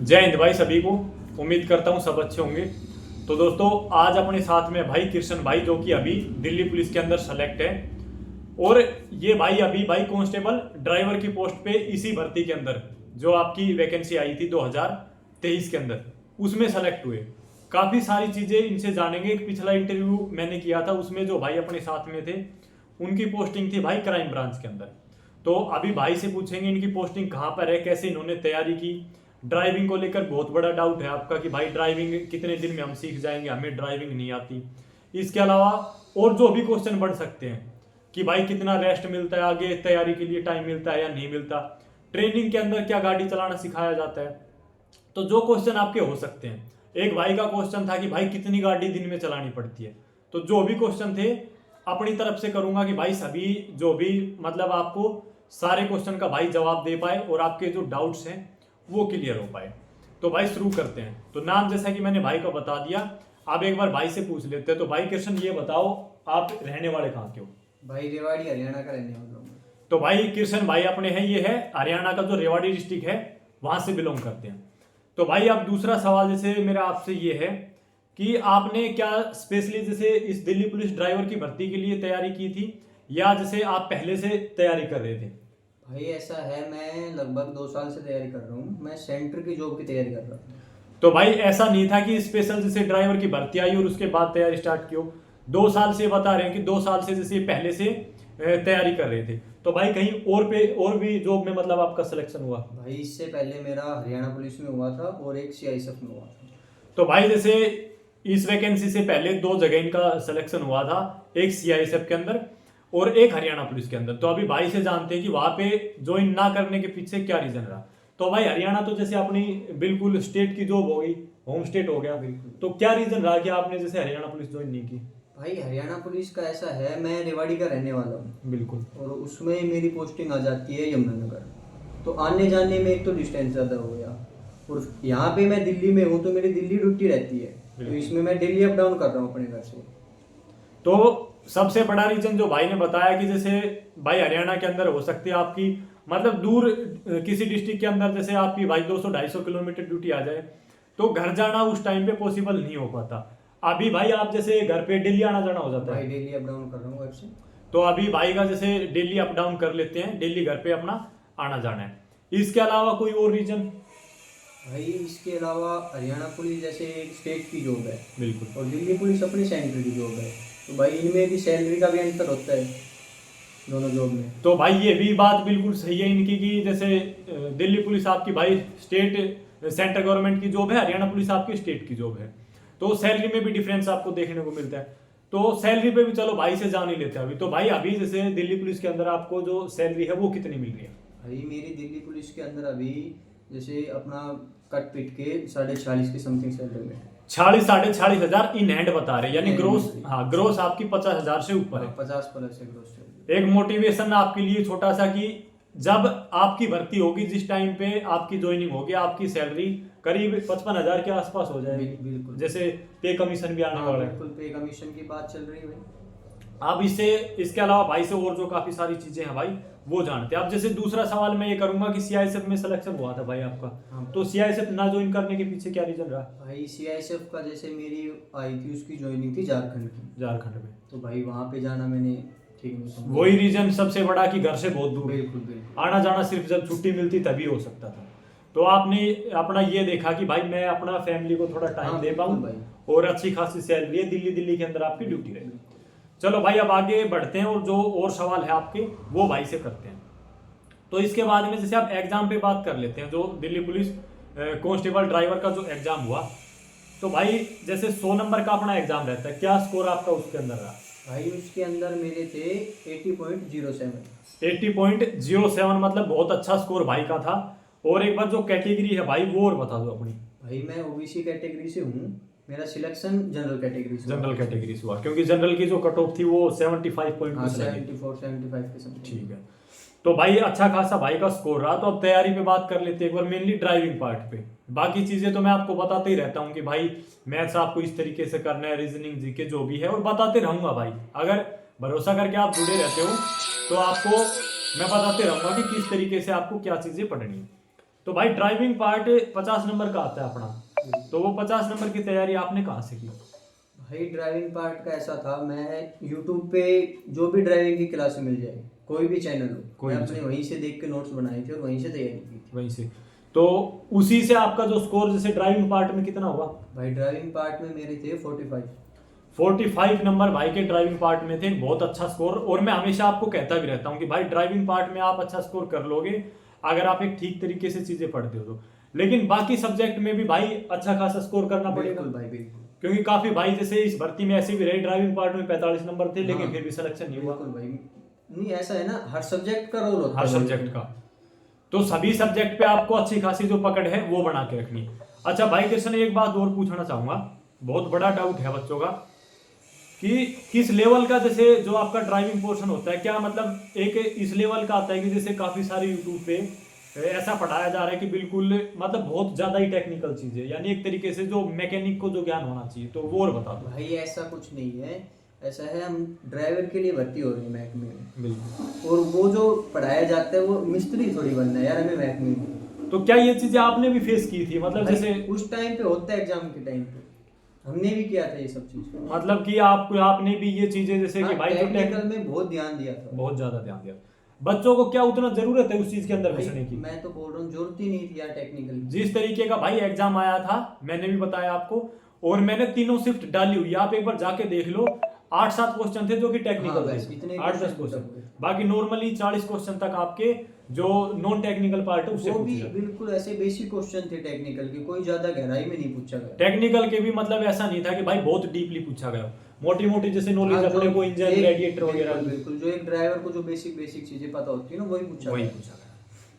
जय हिंद भाई सभी को। उम्मीद करता हूँ सब अच्छे होंगे। तो दोस्तों आज अपने साथ में भाई कृष्ण भाई जो कि अभी दिल्ली पुलिस के अंदर सेलेक्ट है और ये भाई अभी भाई कांस्टेबल ड्राइवर की पोस्ट पे इसी भर्ती के अंदर जो आपकी वैकेंसी आई थी 2023 के अंदर उसमें सेलेक्ट हुए। काफ़ी सारी चीज़ें इनसे जानेंगे। एक पिछला इंटरव्यू मैंने किया था उसमें जो भाई अपने साथ में थे उनकी पोस्टिंग थी भाई क्राइम ब्रांच के अंदर। तो अभी भाई से पूछेंगे इनकी पोस्टिंग कहाँ पर है, कैसे इन्होंने तैयारी की। ड्राइविंग को लेकर बहुत बड़ा डाउट है आपका कि भाई ड्राइविंग कितने दिन में हम सीख जाएंगे, हमें ड्राइविंग नहीं आती। इसके अलावा और जो भी क्वेश्चन बढ़ सकते हैं कि भाई कितना रेस्ट मिलता है, आगे तैयारी के लिए टाइम मिलता है या नहीं मिलता, ट्रेनिंग के अंदर क्या गाड़ी चलाना सिखाया जाता है। तो जो क्वेश्चन आपके हो सकते हैं, एक भाई का क्वेश्चन था कि भाई कितनी गाड़ी दिन में चलानी पड़ती है। तो जो भी क्वेश्चन थे अपनी तरफ से करूंगा कि भाई सभी जो भी मतलब आपको सारे क्वेश्चन का भाई जवाब दे पाए और आपके जो डाउट्स हैं वो क्लियर हो पाए। तो भाई शुरू करते हैं। तो नाम जैसा कि मैंने भाई को बता दिया, आप एक बार भाई से पूछ लेते हैं। तो भाई कृष्ण ये बताओ आप रहने वाले कहाँ के हो? भाई रेवाड़ी हरियाणा का रहने वाला हूँ। तो भाई कृष्ण भाई अपने हैं ये है हरियाणा का जो रेवाड़ी डिस्ट्रिक्ट है वहां से बिलोंग करते हैं। तो भाई अब दूसरा सवाल जैसे मेरा आपसे ये है कि आपने क्या स्पेशली जैसे इस दिल्ली पुलिस ड्राइवर की भर्ती के लिए तैयारी की थी या जैसे आप पहले से तैयारी कर रहे थे? भाई ऐसा है, मैं लगभग 2 साल से तैयारी कर रहा हूँ। मैं सेंटर की जॉब की तैयारी कर रहा हूँ। तो भाई ऐसा नहीं था कि स्पेशल जैसे ड्राइवर की भर्ती आई और उसके बाद तैयारी स्टार्ट की हो। 2 साल से बता रहे हैं कि 2 साल से जैसे पहले से तैयारी कर रहे थे। तो भाई कहीं और पे और भी जॉब में मतलब आपका सिलेक्शन हुआ? भाई इससे पहले मेरा हरियाणा पुलिस में हुआ था और एक सीआईएसएफ में हुआ था। तो भाई जैसे इस वैकेंसी से पहले 2 जगह इनका सिलेक्शन हुआ था, एक सीआईएसएफ के अंदर और एक हरियाणा पुलिस के अंदर। तो अभी भाई से जानते हैं कि वहां पे ज्वाइन ना करने के पीछे क्या रीजन रहा। तो भाई हरियाणा तो जैसे अपनी बिल्कुल स्टेट की जॉब हो गई, होम स्टेट हो गया, बिल्कुल। तो क्या रीजन रहा कि आपने जैसे हरियाणा पुलिस ज्वाइन नहीं की? भाई हरियाणा पुलिस का ऐसा है, मैं रेवाड़ी का रहने वाला हूँ बिल्कुल। और उसमें मेरी पोस्टिंग आ जाती है यमुनानगर। तो आने जाने में एक तो डिस्टेंस ज़्यादा हो गया और यहाँ पे मैं दिल्ली में हूँ तो मेरी दिल्ली ड्यूटी रहती है। तो इसमें मैं डेली अप डाउन कर रहा हूँ अपने घर से। तो सबसे बड़ा रीजन जो भाई ने बताया कि जैसे भाई हरियाणा के अंदर हो सकती है आपकी मतलब दूर किसी डिस्ट्रिक्ट के अंदर जैसे आपकी भाई 200-250 किलोमीटर ड्यूटी आ जाए तो घर जाना उस टाइम पे पॉसिबल नहीं हो पाता। अभी भाई आप जैसे घर पे डेली आना जाना हो जाता है? भाई डेली अप डाउन कर रहा हूँ घर से। तो अभी भाई का जैसे डेली अप डाउन कर लेते हैं, डेली घर पे अपना आना जाना है। इसके अलावा कोई और रीजन? भाई इसके अलावा हरियाणा पुलिस जैसे एक स्टेट की जॉब है बिल्कुल। और दिल्ली पुलिस अपनी सेंटर की जॉब है। तो भाई इनमें भी सैलरी का भी अंतर होता है दोनों जॉब में। तो भाई ये भी बात बिल्कुल सही है इनकी कि जैसे दिल्ली पुलिस आपकी भाई स्टेट सेंट्रल गवर्नमेंट की जॉब है, हरियाणा पुलिस आपकी स्टेट की जॉब है। तो सैलरी में भी डिफरेंस आपको देखने को मिलता है। तो सैलरी पे भी चलो भाई से जान ही लेते हैं अभी। तो भाई अभी जैसे दिल्ली पुलिस के अंदर आपको जो सैलरी है वो कितनी मिल रही है? भाई मेरी दिल्ली पुलिस के अंदर अभी जैसे अपना कट पिट के 46.5 की समथिंग सैलरी में 40-46 हजार इन हैंड बता रहे, यानी नहीं, ग्रोस। नहीं। हाँ, ग्रोस आपकी 50 हजार से ऊपर है। 50 प्लस है ग्रोस सैलरी। एक मोटिवेशन आपके लिए छोटा सा कि जब आपकी भर्ती होगी, जिस टाइम पे आपकी ज्वाइनिंग होगी, आपकी सैलरी करीब 55 हजार के आसपास हो जाएगी। बिल्कुल। जैसे पे कमीशन भी आने वाला है। बिल्कुल पे कमीशन की बात चल रही है भाई। अब इसके अलावा भाई से और जो काफी सारी चीजें हैं भाई वो जानते हैं। अब जैसे दूसरा सवाल मैं ये करूंगा कि सीआईएसएफ में सिलेक्शन हुआ था भाई आपका, हाँ। तो सीआईएसएफ ना ज्वाइन करने के पीछे क्या रीजन रहा? भाई सीआईएसएफ का जैसे मेरी आई थी उसकी ज्वाइनिंग थी झारखंड की। झारखंड में? तो भाई वहाँ पे जाना मैंने ठीक नहीं समझा। वही रीजन सबसे बड़ा कि घर से बहुत दूर, बिल्कुल बिल्कुल। आना जाना सिर्फ जब छुट्टी मिलती तभी हो सकता था। तो आपने अपना ये देखा कि भाई मैं अपना फैमिली को थोड़ा टाइम हाँ, दे बिल्कुल पाऊँ भाई। और अच्छी खासी सैलरी है, दिल्ली के अंदर आपकी ड्यूटी रहे। चलो भाई अब आगे बढ़ते हैं और जो और सवाल है आपके वो भाई से करते हैं। तो इसके बाद में जैसे आप एग्जाम पे बात कर लेते हैं, जो दिल्ली पुलिस कांस्टेबल ड्राइवर का जो एग्जाम हुआ, तो भाई जैसे 100 नंबर का अपना एग्जाम रहता है, क्या स्कोर आपका उसके अंदर रहा? भाई उसके अंदर मेरे थे 80.07। 80.07 मतलब बहुत अच्छा स्कोर भाई का था। और एक बार जो कैटेगरी है भाई वो और बता दो अपनी। भाई मैं ओबीसी कैटेगरी से हूँ। मेरा सिलेक्शन जनरल कैटेगरी से जनरल कैटेगरी से हुआ क्योंकि जनरल की जो कट ऑफ थी वो 75 पॉइंट हाँ, कुछ लगी। 74-75 के समथिंग। ठीक है। तो भाई अच्छा खासा भाई का स्कोर रहा। तो अब तैयारी पे बात कर लेते हैं एक बार, मेनली ड्राइविंग पार्ट पे। बाकी चीजें तो मैं आपको बताते ही रहता हूँ कि भाई मैथ्स आपको इस तरीके से करना है, रीजनिंग जीके जो भी है, और बताते रहूंगा भाई। अगर भरोसा करके आप जुड़े रहते हो तो आपको मैं बताते रहूंगा कि किस तरीके से आपको क्या चीजें पढ़नी है। तो भाई ड्राइविंग पार्ट 50 नंबर का आता है अपना, तो वो 50 नंबर की तैयारी आपने कहाँ से की? भाई ड्राइविंग पार्ट का ऐसा था, मैं यूट्यूब पे जो भी ड्राइविंग की क्लास मिल जाए, कोई भी चैनल हो, कोई मैं भी अपने वहीं से देख के नोट्स बनाए थे और वहीं से तैयारी की थी। वहीं से, तो उसी से आपका जो स्कोर जैसे ड्राइविंग पार्ट में कितना हुआ? भाई ड्राइविंग पार्ट में मेरे थे 45। 45 नंबर भाई के ड्राइविंग पार्ट में थे, बहुत अच्छा स्कोर। और मैं हमेशा आपको कहता भी रहता हूँ कि भाई ड्राइविंग पार्ट में आप अच्छा स्कोर कर लोगे अगर आप एक ठीक तरीके से चीजें पढ़ते हो तो, लेकिन बाकी सब्जेक्ट में भी भाई अच्छा खासा स्कोर करना पड़ेगा। बिल्कुल भाई, बिल्कुल। क्योंकि काफी भाई जैसे इस भर्ती में ऐसे भी रहे ड्राइविंग पार्ट में 45 नंबर थे, लेकिन हाँ, फिर भी सिलेक्शन नहीं हुआ। बिल्कुल भाई, नहीं ऐसा है ना, हर सब्जेक्ट का रोल होता हर है सब्जेक्ट का, तो सभी सब्जेक्ट पे आपको अच्छी खासी जो पकड़ है वो बना के रखनी। अच्छा भाई कृष्ण, एक बात और पूछना चाहूंगा, बहुत बड़ा डाउट है बच्चों का कि किस लेवल का जैसे जो आपका ड्राइविंग पोर्शन होता है, क्या मतलब एक इस लेवल का आता है कि जैसे काफी सारे यूट्यूब पे ऐसा पढ़ाया जा रहा है कि बिल्कुल मतलब बहुत ज्यादा ही टेक्निकल चीज है, यानी एक तरीके से जो मैकेनिक को जो ज्ञान होना चाहिए, तो वो और बता दो। भाई ऐसा कुछ नहीं है, ऐसा है हम ड्राइवर के लिए भर्ती हो रहे हैं महकमे में, बिल्कुल। और वो जो पढ़ाया जाता है वो मिस्त्री थोड़ी बनना है यार हमें महकमे में। तो क्या ये चीजें आपने भी फेस की थी, मतलब भाई, जैसे उस टाइम पे होता है, एग्जाम के टाइम पे हमने भी किया था ये सब चीज। मतलब कि आपने भी ये चीजें जैसे कि भाई जो टेक्निकल में बहुत ध्यान दिया था। बहुत ज्यादा ध्यान दिया। बच्चों को क्या उतना जरूरत है उस चीज के अंदर घुसने की? मैं तो बोल रहा हूँ जरूरत ही नहीं थी यार टेक्निकल। जिस तरीके का भाई एग्जाम आया था मैंने भी बताया आपको, और मैंने तीनों शिफ्ट डाली हुई, आप एक बार जाके देख लो। 8-7 क्वेश्चन थे जो कि टेक्निकल थे, 8-10 क्वेश्चन, बाकी नॉर्मली 40 क्वेश्चन तक आपके जो नॉन टेक्निकल पार्ट है उससे वो भी पूछा। बिल्कुल ऐसे बेसिक क्वेश्चन थे टेक्निकल के, कोई ज्यादा गहराई में नहीं पूछा गया। टेक्निकल के भी मतलब ऐसा नहीं था कि भाई बहुत डीपली पूछा गया, मोटी मोटी जैसे नॉलेज अपने को इंजन रेडिएटर वगैरह, बिल्कुल जो एक ड्राइवर को जो बेसिक बेसिक चीजें पता होती है ना वही पूछा गया।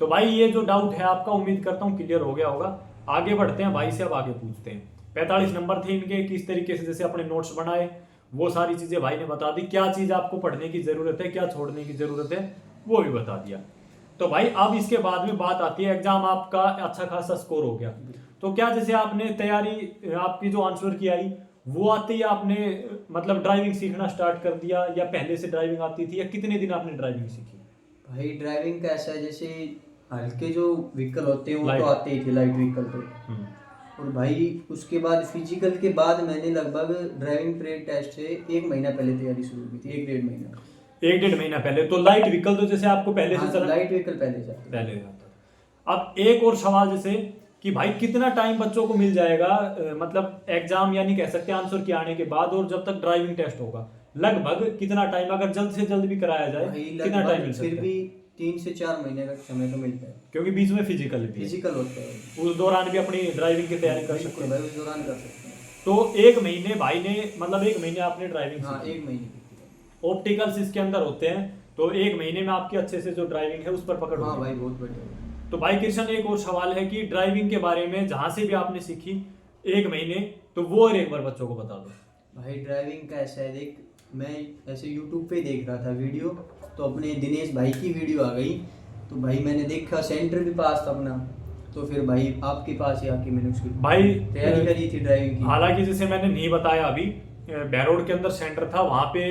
तो भाई ये जो डाउट है आपका उम्मीद करता हूँ क्लियर हो गया होगा। आगे बढ़ते हैं भाई से, अब आगे पूछते हैं। 45 नंबर थे इनके, किस तरीके से जैसे अपने नोट्स बनाए वो सारी चीजें भाई ने बता दी, क्या चीज आपको पढ़ने की जरूरत है क्या छोड़ने की जरूरत है वो भी बता दिया। तो भाई अब इसके बाद में बात आती है, एग्जाम आपका अच्छा खासा स्कोर हो गया, तो क्या जैसे आपने तैयारी आपकी जो आंसर की आई वो आते ही आपने मतलब ड्राइविंग सीखना स्टार्ट कर दिया, या पहले से ड्राइविंग आती थी, या कितने दिन आपने ड्राइविंग सीखी? भाई ड्राइविंग का ऐसा है, जैसे हल्के जो व्हीकल होते हैं वो तो आते ही थे, लाइट व्हीकल तो। और भाई उसके बाद फिजिकल के बाद मैंने लगभग ड्राइविंग पीरियड टेस्ट से 1 महीना पहले तैयारी शुरू की थी, 1-1.5 महीना। 1-1.5 महीना पहले तो लाइट व्हीकल तो जैसे आपको पहले से चला? लाइट व्हीकल पहले जाता। अब एक और सवाल जैसे कि भाई कितना टाइम बच्चों को मिल जाएगा, मतलब एग्जाम यानी कह सकते हैं आंसर के आने के बाद और जब तक ड्राइविंग टेस्ट होगा, लगभग कितना टाइम अगर जल्द से जल्द भी कराया जाए कितना टाइम मिल सकता है? फिर भी 3 से 4 महीने का समय तो मिलता है, क्योंकि बीच में फिजिकल होता है, उस दौरान भी अपनी ड्राइविंग की तैयारी कर सकते हैं। उस दौरान कर सकते हैं। तो 1 महीने भाई ने मतलब 1 महीने आपने ड्राइविंग, हाँ 1 महीने ऑप्टिकल्स इसके अंदर होते हैं, तो 1 महीने में आपकी अच्छे से जो ड्राइविंग है उस पर पकड़। हाँ भाई बहुत बढ़िया। तो भाई कृष्ण एक और सवाल है कि ड्राइविंग के बारे में जहां से भी आपने सीखी 1 महीने, तो वो और एक बार बच्चों को बता दो। भाई ड्राइविंग का ऐसा है, देख मैं ऐसे यूट्यूब पे देख रहा था वीडियो, तो अपने दिनेश भाई की वीडियो आ गई, तो भाई मैंने देखा, सेंटर भी पास था अपना, तो फिर भाई आपके पास ही आके मैंने उसकी भाई तैयारी करी थी ड्राइविंग की। हालांकि जैसे मैंने नहीं बताया अभी, बहरोड के अंदर सेंटर था, वहां पे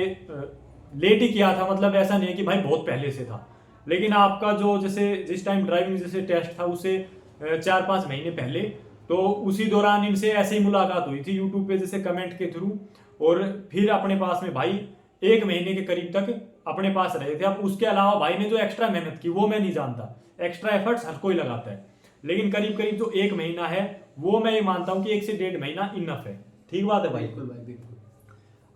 लेट ही किया था, मतलब ऐसा नहीं है कि भाई बहुत पहले से था, लेकिन आपका जो जैसे जिस टाइम ड्राइविंग जैसे टेस्ट था उससे 4-5 महीने पहले, तो उसी दौरान इनसे ऐसे ही मुलाकात हुई थी यूट्यूब पे जैसे कमेंट के थ्रू, और फिर अपने पास में भाई 1 महीने के करीब तक अपने पास रहे थे। अब उसके अलावा भाई ने जो एक्स्ट्रा मेहनत की वो मैं नहीं जानता, एक्स्ट्रा एफर्ट्स हर कोई लगाता है, लेकिन करीब करीब जो 1 महीना है वो मैं ये मानता हूँ कि 1 से 1.5 महीना इनफ है। ठीक बात है भाई? बिल्कुल भाई बिल्कुल।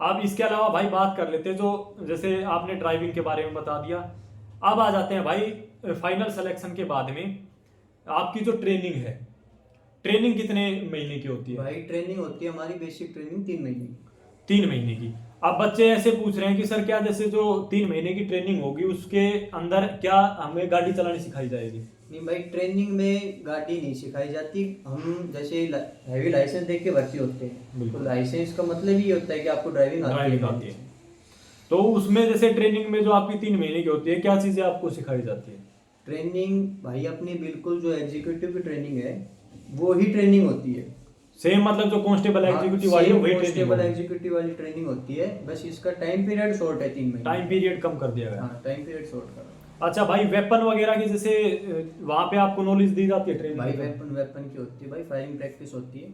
अब इसके अलावा भाई बात कर लेते हैं, जो जैसे आपने ड्राइविंग के बारे में बता दिया, अब आ जाते हैं भाई फाइनल सिलेक्शन के बाद में आपकी जो ट्रेनिंग है, ट्रेनिंग कितने महीने की होती है? भाई ट्रेनिंग होती है हमारी बेसिक ट्रेनिंग 3 महीने की। 3 महीने की। अब बच्चे ऐसे पूछ रहे हैं कि सर क्या जैसे जो 3 महीने की ट्रेनिंग होगी उसके अंदर क्या हमें गाड़ी चलानी सिखाई जाएगी? नहीं भाई ट्रेनिंग में गाड़ी नहीं सिखाई जाती, हम जैसे हैवी लाइसेंस देख के भर्ती होते हैं, तो लाइसेंस का मतलब ही होता है कि आपको ड्राइविंग आती है। तो उसमें जैसे ट्रेनिंग में जो आपकी 3 महीने की होती है, क्या चीजें आपको सिखाई जाती है? ट्रेनिंग भाई अपनी बिल्कुल जो एग्जीक्यूटिव की ट्रेनिंग है वो ही ट्रेनिंग होती है, सेम मतलब जो कांस्टेबल एग्जीक्यूटिव वाली है वही कांस्टेबल एग्जीक्यूटिव वाली ट्रेनिंग होती है, बस इसका टाइम पीरियड शॉर्ट है 3 महीने। टाइम पीरियड कम कर दिया गया। हाँ टाइम पीरियड शॉर्ट कर। अच्छा भाई, वेपन वगैरह की जैसे वहां पे आपको नॉलेज दी जाती है ट्रेनिंग भाई में? वेपन की होती है भाई, फायरिंग प्रैक्टिस होती है।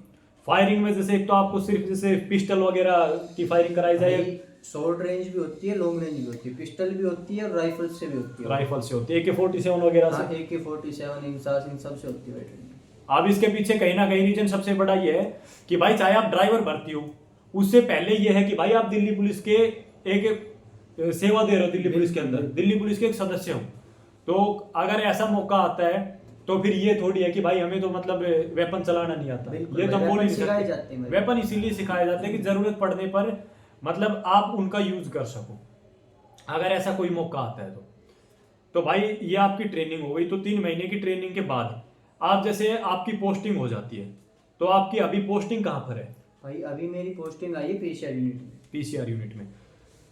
फायरिंग में जैसे एक तो आपको सिर्फ जैसे पिस्टल वगैरह की फायरिंग कराई जाए, भाई शॉर्ट रेंज भी होती है, लॉन्ग रेंज भी होती है, पिस्टल भी होती है और राइफल से भी होती है। राइफल से होती है, AK-47 वगैरह हाँ, से? AK-47 इंसास इन सब से होती है भाई ट्रेनिंग। अब इसके पीछे कहीं ना कहीं रीजन सबसे बड़ा ये है कि भाई चाहे आप ड्राइवर भर्ती हो, उससे पहले ये है कि भाई आप दिल्ली पुलिस के एक सेवा दे रहे हो, दिल्ली पुलिस के अंदर, दिल्ली पुलिस के एक सदस्य हो। तो अगर ऐसा मौका आता है तो फिर ये थोड़ी है कि भाई हमें तो मतलब वेपन चलाना नहीं आता, बिल्कुल ये तो हम भाई, बोल ही weapon नहीं सिखाए सकते। जाते हैं भाई। वेपन इसीलिए सिखाए जाते हैं कि जरूरत पड़ने पर मतलब आप उनका यूज कर सको, अगर ऐसा कोई मौका आता है तो भाई ये आपकी ट्रेनिंग हो गई। तो 3 महीने की ट्रेनिंग के बाद आप जैसे आपकी पोस्टिंग हो जाती है, तो आपकी अभी पोस्टिंग कहाँ पर है? भाई अभी मेरी पोस्टिंग आई है पीसीआर यूनिट में। पीसीआर यूनिट में।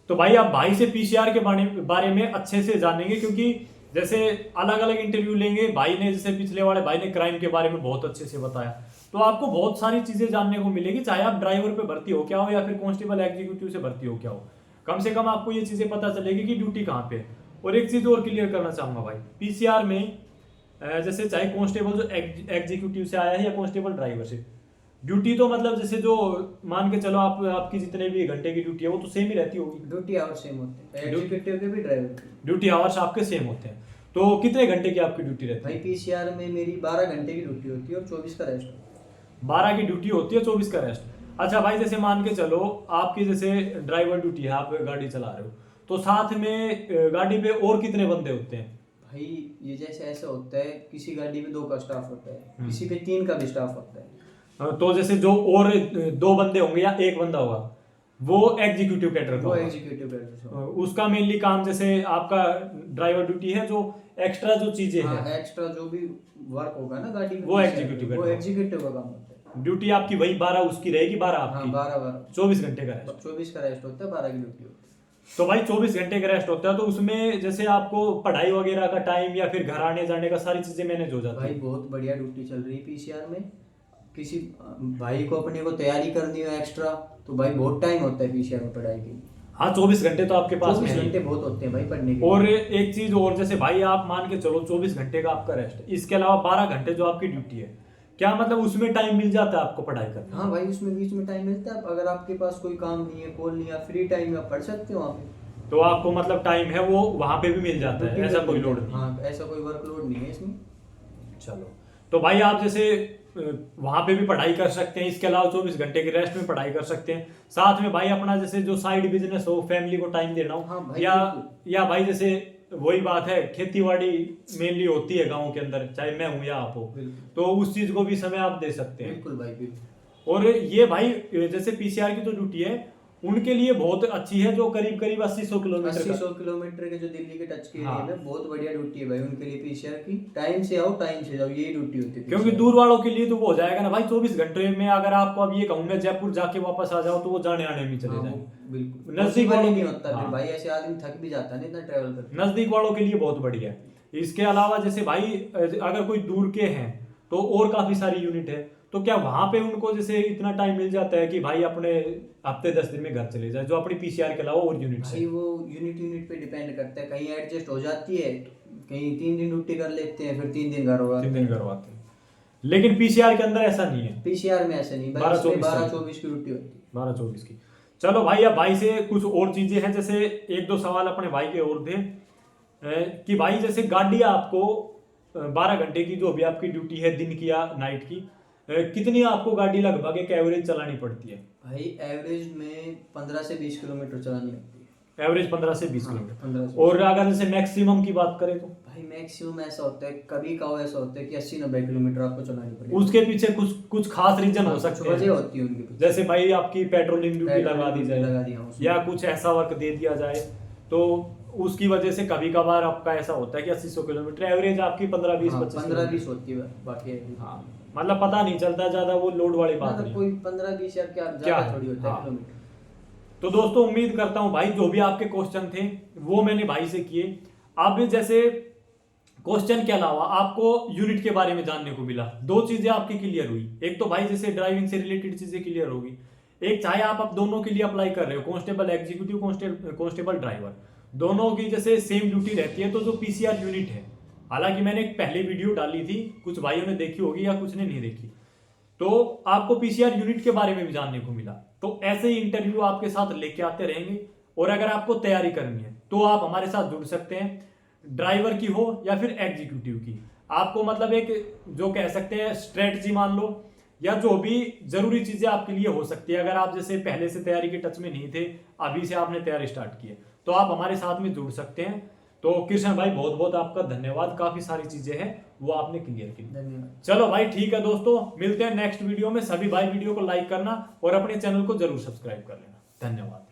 तो भाई आप भाई से पीसीआर के बारे में अच्छे से जानेंगे, क्योंकि जैसे अलग अलग इंटरव्यू लेंगे। भाई ने जैसे पिछले वाले भाई ने क्राइम के बारे में बहुत अच्छे से बताया, तो आपको बहुत सारी चीजें जानने को मिलेगी, चाहे आप ड्राइवर पे भर्ती हो क्या हो या फिर कांस्टेबल एग्जीक्यूटिव से भर्ती हो क्या हो। कम से कम आपको ये चीजें पता चलेगी कि ड्यूटी कहाँ पे है। और एक चीज और क्लियर करना चाहूंगा भाई, पीसीआर में जैसे चाहे कांस्टेबल जो एग्जीक्यूटिव से आया है या कांस्टेबल ड्राइवर से, ड्यूटी तो मतलब जैसे जो मान के चलो आपकी जितने भी घंटे की ड्यूटी है वो तो सेम ही रहती होगी। ड्यूटी आवर सेम होते हैं, एग्जीक्यूटिव के भी ड्राइवर के। ड्यूटी आवर्स आपके सेम होते हैं। तो कितने घंटे की आपकी ड्यूटी रहती भाई है? पीसीआर में मेरी 12 घंटे की ड्यूटी होती है और 24 का रेस्ट होता है। 12 की ड्यूटी होती है, 24 का रेस्ट। अच्छा भाई, जैसे मान के चलो आपकी जैसे ड्राइवर ड्यूटी है, आप गाड़ी चला रहे हो, तो साथ में गाड़ी पे और कितने बंदे होते हैं? भाई ये जैसे ऐसा होता है, किसी गाड़ी में 2 का स्टाफ होता है, किसी पे 3 का भी स्टाफ होता है। तो जैसे जो और 2 बंदे होंगे या 1 बंदा होगा, वो एग्जीक्यूटिव कैडर का वो होगा। Executive driver. उसका मेनली काम जैसे आपका ड्राइवर ड्यूटी है, जो एक्स्ट्रा जो चीजें हाँ, हैं एक्स्ट्रा जो भी वर्क होगा ना गाड़ी में, वो executive वो का। एग्जीक्यूटिव का काम होता है। ड्यूटी आपकी वही 12 उसकी रहेगी, 12 हाँ, आपकी, 12 24 घंटे का रेस्ट। 24 का रेस्ट होता है, 12 की ड्यूटी होती है। तो भाई 24 घंटे का रेस्ट होता है, तो उसमें जैसे आपको पढ़ाई वगैरह का टाइम या फिर घर आने जाने का सारी चीजें मैनेज हो जाती भाई है। बहुत बढ़िया ड्यूटी चल रही है पीसीआर में। किसी भाई को अपने को तैयारी करनी हो एक्स्ट्रा, तो भाई बहुत टाइम होता है पीसीआर में पढ़ाई के लिए। हाँ, 24 घंटे तो आपके पास में 24 है ही। घंटे बहुत होते हैं भाई पढ़ने के और लिए। एक चीज और, जैसे भाई आप मान के चलो 24 घंटे का आपका रेस्ट, इसके अलावा 12 घंटे जो आपकी ड्यूटी है, क्या मतलब उसमें टाइम मिल जाता है आपको पढ़ाई करने? हाँ भाई, उसमें बीच में टाइम मिलता है। अगर आपके पास कोई काम नहीं है, कॉल नहीं है, फ्री टाइम में आप पढ़ सकते हो वहाँ पे। तो आपको मतलब टाइम है वो वहां पे भी मिल जाता है, ऐसा कोई लोड नहीं? हाँ, ऐसा कोई वर्कलोड नहीं है इसमें। चलो, तो भाई आप जैसे वहां पे भी पढ़ाई कर सकते हैं, इसके अलावा 24 घंटे के रेस्ट में पढ़ाई कर सकते हैं। साथ में भाई अपना जैसे जो साइड बिजनेस हो, फैमिली को टाइम देना हो, हाँ भाई, या भाई जैसे वही बात है, खेती बाड़ी मेनली होती है गाँव के अंदर, चाहे मैं हूँ या आप हो, बिल्कुल। तो उस चीज को भी समय आप दे सकते हैं। बिल्कुल भाई, बिल्कुल। और ये भाई जैसे पीसीआर की जो ड्यूटी है उनके लिए बहुत अच्छी है, जो करीब करीब 80-100 किलोमीटर 80-100 किलोमीटर के जो दिल्ली के टच के एरिया हाँ। में बहुत बढ़िया ड्यूटी है भाई उनके लिए पीसीआर की। टाइम से आओ, टाइम से जाओ, यही ड्यूटी होती है क्योंकि PCR। दूर वालों के लिए तो वो हो जाएगा ना भाई, 24 घंटे में अगर आपको अब ये कहूँ मैं जयपुर जाके वापस आ जाओ, तो वो जाने आने में चले हाँ, जाएंगे। वो बिल्कुल नजदीक नजदीक वालों नहीं की- होता हाँ। फिर भाई, ऐसे आदमी थक भी जाता है ना इतना ट्रैवल करके। नजदीक वालों के लिए बहुत बढ़िया है। इसके अलावा जैसे भाई अगर कोई दूर के हैं तो और काफी सारी यूनिट है, तो क्या वहां पे उनको जैसे इतना टाइम मिल जाता है कि भाई अपने हफ्ते 10 दिन में घर चले जाए, जो अपनी पीसीआर के अलावा और यूनिट भाई वो यूनिट पे डिपेंड करता है, कहीं एडजस्ट हो जाती है, कहीं 3 दिन ड्यूटी कर लेते हैं, फिर 3 दिन घर होगा। 3 दिन करवाते हैं, लेकिन पीसीआर के अंदर ऐसा नहीं है। पीसीआर में ऐसा नहीं भाई, 12-24 12-24 की ड्यूटी होती है। 12-24 की। चलो भाई, अब भाई से कुछ और चीजें हैं, जैसे 1-2 सवाल अपने भाई के और थे कि भाई जैसे गाड़ी आपको 12 घंटे की जो भी आपकी ड्यूटी है, दिन की या नाइट की, कितनी आपको गाड़ी लगभग एक एवरेज चलानी पड़ती है? भाई एवरेज में 15 से 20 किलोमीटर चलानी लगती है। एवरेज 15 से 20 हाँ, किलोमीटर। 15 से और अगर जैसे मैक्सिमम की बात करें तो भाई मैक्सिमम ऐसा होता है, कभी का ऐसा होता है कि 80-90 किलोमीटर आपको चलानी पड़ेगी। उसके पीछे कुछ कुछ खास रीजन हो कुछ सकते वजह हैं, होती है उनके पीछे। जैसे भाई आपकी पेट्रोलिंग ड्यूटी पेट्रोलिंग लगा दी ड्यूटी लगा दी, जाए हाँ, उसमें। या कुछ ऐसा वर्क दे दिया जाए, तो उसकी वजह से कभी कभार आपका ऐसा होता है कि 80-100 किलोमीटर, एवरेज आपकी 15-20-25 15-20 होती है बाकी है। हाँ, मतलब पता नहीं चलता ज्यादा, वो लोड वाली बात मतलब नहीं। कोई 15-20 यार क्या क्या ज्यादा है? थोड़ी होता है हाँ। किलोमीटर। तो दोस्तों, उम्मीद करता हूं भाई जो भी आपके क्वेश्चन थे वो मैंने भाई से किए। अब जैसे क्वेश्चन के अलावा आपको यूनिट के बारे में जानने को मिला, 2 चीजें आपकी क्लियर हुई। एक तो भाई जैसे ड्राइविंग से रिलेटेड चीजें क्लियर होगी, एक चाहे आप अब दोनों के लिए अप्लाई कर रहे हो, कांस्टेबल एग्जीक्यूटिव, कांस्टेबल ड्राइवर, दोनों की जैसे सेम ड्यूटी रहती है। तो जो पीसीआर यूनिट है, हालांकि मैंने एक पहले वीडियो डाली थी, कुछ भाइयों ने देखी होगी या कुछ ने नहीं देखी, तो आपको पीसीआर यूनिट के बारे में भी जानने को मिला। तो ऐसे ही इंटरव्यू आपके साथ लेके आते रहेंगे। और अगर आपको तैयारी करनी है तो आप हमारे साथ जुड़ सकते हैं, ड्राइवर की हो या फिर एग्जीक्यूटिव की। आपको मतलब एक जो कह सकते हैं स्ट्रेटजी मान लो, या जो भी जरूरी चीजें आपके लिए हो सकती है। अगर आप जैसे पहले से तैयारी के टच में नहीं थे, अभी से आपने तैयारी स्टार्ट की है, तो आप हमारे साथ में जुड़ सकते हैं। तो कृष्ण भाई बहुत बहुत आपका धन्यवाद, काफी सारी चीजें हैं वो आपने क्लियर की। धन्यवाद। चलो भाई ठीक है दोस्तों, मिलते हैं नेक्स्ट वीडियो में। सभी भाई वीडियो को लाइक करना और अपने चैनल को जरूर सब्सक्राइब कर लेना। धन्यवाद।